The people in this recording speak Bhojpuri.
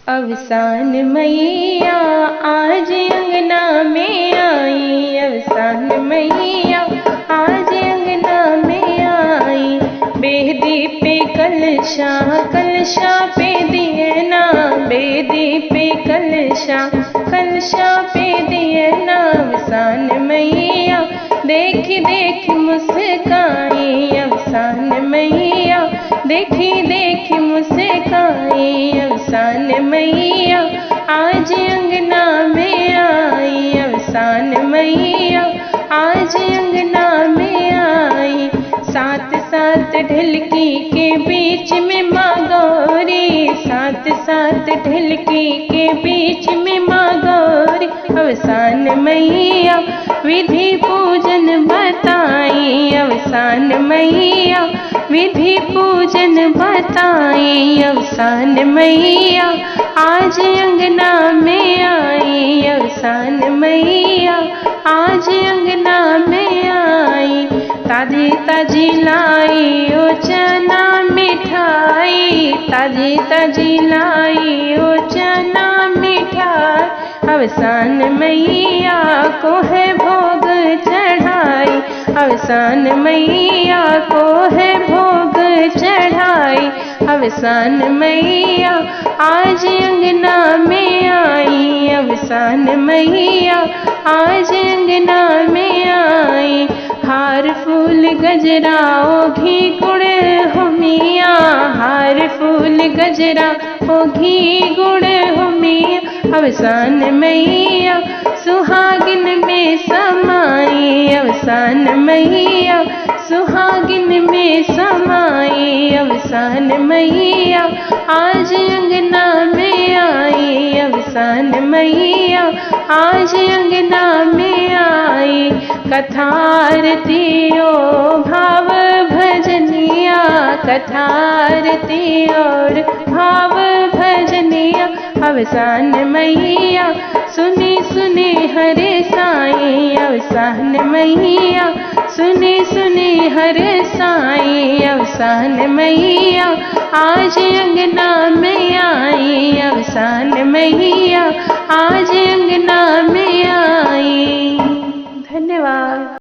अवसान मैया आज अंगना में आई, अवसान मैया आज अंगना में आई। बेदी पे कलशा, कलशा पे दिए ना, बेदी पे कलशा, कलशा पे दिए ना। अवसान मैया देखी देखी मुस्काई, अवसान मैया देखी देखी मुस्काई। अवसान मैया आज अंगना में आई, अवसान मैया आज अंगना में आई। सात सात ढिलकी के बीच में माँ गौरी, सात सात ढिलकी के बीच में माँ गौरी। अवसान मैया विधि पूजन बताई, अवसान मैया विधि पूजन बताई। अवसान मैया आज अंगना में आई, अवसान मैया आज अंगना में आई। ताजी ताजी लाई ओ चना मिठाई, ताजी ताजी लाई ओ चना मिठाई। अवसान मैया को है भोग चढ़ाई, अवसान मैया को है भोग चढ़ाई। अवसान मैया आज अंगना में आई, अवसान मैया आज अंगना में आई। हार फूल गजरा ओ घी गुड़ हो मिया, हार फूल गजरा ओ घी गुड़ हो मिया। अवसान मैया सुहागिन में समाई, अवसान मैया सुहागिन में समाई। अवसान मैया आज अंगना में आई, अवसान मैया आज अंगना में आई। कथारती ओ भाव भजनिया, कथारती और भाव भजनिया। अवसान मैया सुनी सुनी हरे साईं, अवसान मैया सुनी सुनी हरे साईं। अवसान मैया आज अंगना में आई, अवसान मैया आज अंगना में आई। धन्यवाद।